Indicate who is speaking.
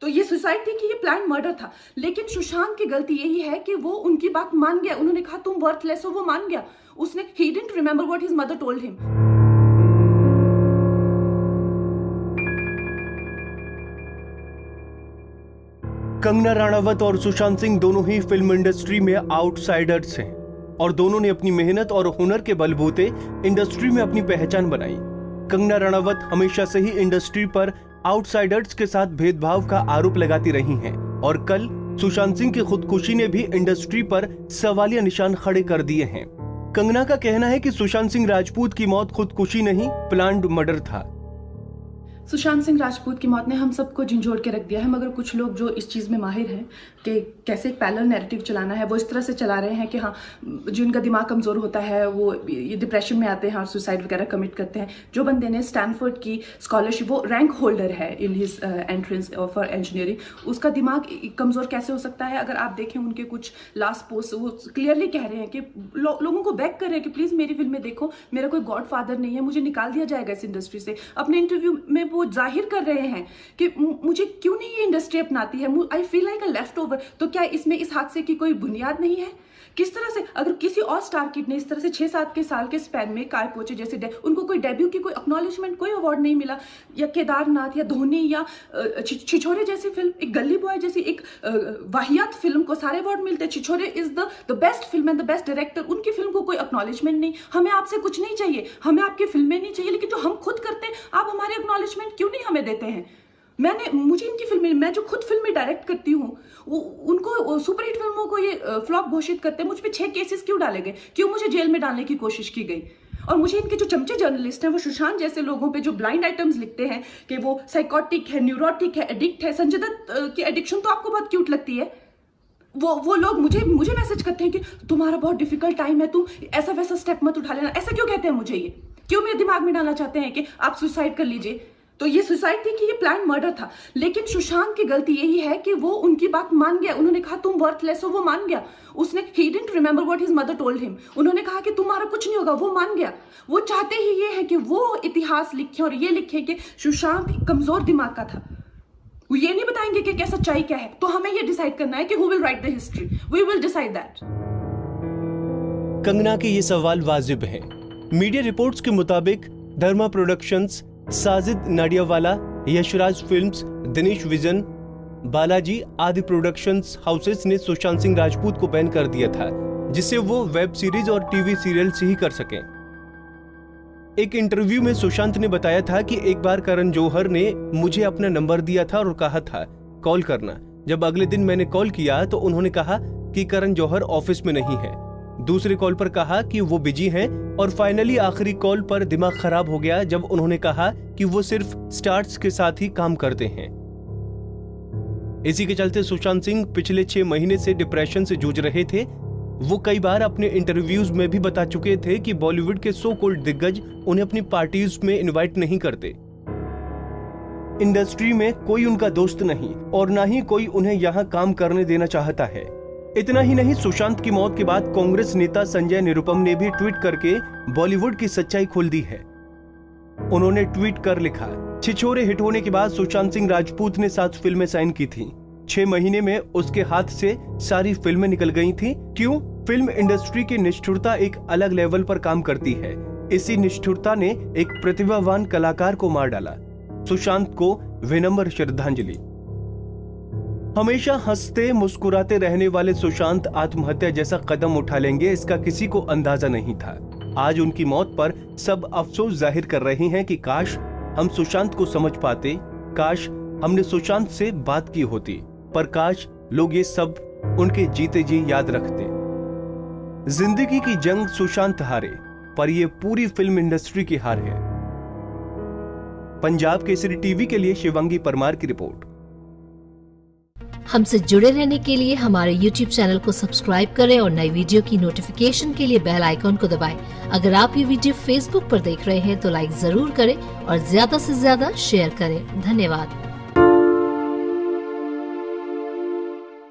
Speaker 1: तो ये सुसाइड थी कि ये प्लान मर्डर था। लेकिन सुशांत की गलती यही है कि वो उनकी बात मान गया। उन्होंने कहा तुम वर्थलेस हो, वो मान गया। उसने he didn't remember what his mother told him.
Speaker 2: Kangana Ranaut और सुशांत सिंह दोनों ही फिल्म इंडस्ट्री में आउटसाइडर्स हैं और दोनों ने अपनी मेहनत और हुनर के बलबूते इंडस्ट्री में अपनी पहचान बनाई। कंगना रनावत हमेशा से ही इंडस्ट्री पर आउटसाइडर्स के साथ भेदभाव का आरोप लगाती रही हैं और कल सुशांत सिंह की खुदकुशी ने भी इंडस्ट्री पर सवालिया निशान खड़े कर दिए हैं। कंगना का कहना है कि सुशांत सिंह राजपूत की मौत खुदकुशी नहीं, प्लान्ड मर्डर था।
Speaker 1: सुशांत सिंह राजपूत की मौत ने हम सबको झंझोड़ के रख दिया है, मगर कुछ लोग जो इस चीज़ में माहिर हैं कि कैसे एक पैरेलल नैरेटिव चलाना है, वो इस तरह से चला रहे हैं कि हाँ, जिनका दिमाग कमज़ोर होता है वो ये डिप्रेशन में आते हैं और सुसाइड वगैरह कमिट करते हैं। जो बंदे ने स्टैनफोर्ड की स्कॉलरशिप, वो रैंक होल्डर है in his entrance for engineering, उसका दिमाग कमज़ोर कैसे हो सकता है? अगर आप देखें उनके कुछ लास्ट पोस्ट, वो क्लियरली कह रहे हैं कि लोगों को बैक कर रहे हैं कि प्लीज़ मेरी फिल्में देखो, मेरा कोई गॉड फादर नहीं है, मुझे निकाल दिया जाएगा इस इंडस्ट्री से। अपने इंटरव्यू में वो जाहिर कर रहे हैं कि मुझे क्यों नहीं ये इंडस्ट्री अपनाती है, I feel like a left over. तो क्या इसमें इस हादसे की कोई बुनियाद नहीं है? किस तरह से अगर किसी और स्टार किड ने इस तरह से 6-7 के साल के स्पैन में काय पोचे जैसे उनको कोई डेब्यू की कोई एक्नॉलेजमेंट, कोई अवार्ड नहीं मिला, या केदारनाथ या धोनी या छिछोरे जैसी फिल्म, एक गली बॉय जैसी एक वाहियात फिल्म को सारे अवार्ड मिलते हैं। Chhichhore is the best film and the best director, उनकी फिल्म को कोई एक्नॉलेजमेंट नहीं। हमें आपसे कुछ नहीं चाहिए, हमें आपकी फिल्में नहीं चाहिए, लेकिन जो हम खुद करते हैं आप हमारे एक्नॉलेजमेंट क्यों नहीं हमें देते हैं? मुझे इनकी फिल्में, मैं जो खुद फिल्में डायरेक्ट करती हूँ, उनको सुपरहिट फिल्मों को ये फ्लॉप घोषित करते हैं। मुझ पे 6 केसेस क्यों डाले गए? क्यों मुझे जेल में डालने की कोशिश की गई? और मुझे इनके जो चमचे जर्नलिस्ट हैं, वो सुशांत जैसे लोगों पे जो ब्लाइंड आइटम्स लिखते हैं कि वो साइकोटिक है, न्यूरोटिक है, एडिक्ट है। संजय दत्त की एडिक्शन तो आपको बहुत क्यूट लगती है। वो लोग मुझे मैसेज करते हैं कि तुम्हारा बहुत डिफिकल्ट टाइम है, तुम ऐसा वैसा स्टेप मत उठा लेना। ऐसा क्यों कहते हैं मुझे? ये क्यों मेरे दिमाग में डालना चाहते हैं कि आप सुसाइड कर लीजिए? तो ये सुसाइड थी कि ये प्लान मर्डर था। लेकिन सुशांत की गलती यही है कि वो उनकी बात मान गया। उन्होंने कहा तुम वर्थलेस हो, वो मान गया। उसने he didn't remember what his mother told him. उन्होंने कहा कि तुम्हारा कुछ नहीं होगा, वो मान गया। वो चाहते ही ये है कि वो इतिहास लिखे और ये लिखे कि सुशांत कमजोर दिमाग का था। वो ये नहीं बताएंगे कि क्या सच्चाई क्या है। तो हमें ये डिसाइड करना है कि who will write the history, we will decide that.
Speaker 2: Kangana के ये सवाल वाजिब हैं। मीडिया रिपोर्ट्स के मुताबिक धर्मा प्रोडक्शंस, साजिद नाडियावाला, यशराज फिल्म्स, दिनेश विजन, बालाजी आदि प्रोडक्शंस हाउसेस ने सुशांत सिंह राजपूत को बैन कर दिया था, जिससे वो वेब सीरीज और टीवी सीरियल से ही कर सकें। एक इंटरव्यू में सुशांत ने बताया था कि एक बार करण जौहर ने मुझे अपना नंबर दिया था और कहा था कॉल करना। जब अगले दिन मैंने कॉल किया तो उन्होंने कहा कि करण जौहर ऑफिस में नहीं है। दूसरे कॉल पर कहा कि वो बिजी हैं और फाइनली आखिरी कॉल पर दिमाग खराब हो गया जब उन्होंने कहा कि वो सिर्फ स्टार्स के साथ ही काम करते हैं। इसी के चलते सुशांत सिंह पिछले 6 महीने से डिप्रेशन से जूझ रहे थे। वो कई बार अपने इंटरव्यूज में भी बता चुके थे कि बॉलीवुड के सो कॉल्ड दिग्गज उन्हें अपनी पार्टीज में इनवाइट नहीं करते। इंडस्ट्री में कोई उनका दोस्त नहीं और ना ही कोई उन्हें यहाँ काम करने देना चाहता है। इतना ही नहीं, सुशांत की मौत के बाद कांग्रेस नेता संजय निरुपम ने भी ट्वीट करके बॉलीवुड की सच्चाई खोल दी है। उन्होंने ट्वीट कर लिखा, छिछोरे हिट होने के बाद सुशांत सिंह राजपूत ने 7 फिल्में साइन की थी। 6 महीने में उसके हाथ से सारी फिल्में निकल गई थी। क्यों? फिल्म इंडस्ट्री की निष्ठुरता एक अलग लेवल पर काम करती है। इसी निष्ठुरता ने एक प्रतिभावान कलाकार को मार डाला। सुशांत को विनम्र श्रद्धांजलि। हमेशा हंसते मुस्कुराते रहने वाले सुशांत आत्महत्या जैसा कदम उठा लेंगे, इसका किसी को अंदाजा नहीं था। आज उनकी मौत पर सब अफसोस जाहिर कर रहे हैं कि काश हम सुशांत को समझ पाते, काश हमने सुशांत से बात की होती, पर काश लोग ये सब उनके जीते जी याद रखते। जिंदगी की जंग सुशांत हारे, पर यह पूरी फिल्म इंडस्ट्री की हार है। पंजाब केसरी टीवी के लिए शिवांगी परमार की रिपोर्ट।
Speaker 3: हमसे जुड़े रहने के लिए हमारे YouTube चैनल को सब्सक्राइब करें और नई वीडियो की नोटिफिकेशन के लिए बेल आइकॉन को दबाएं। अगर आप ये वीडियो Facebook पर देख रहे हैं तो लाइक जरूर करें और ज्यादा से ज्यादा शेयर करें। धन्यवाद।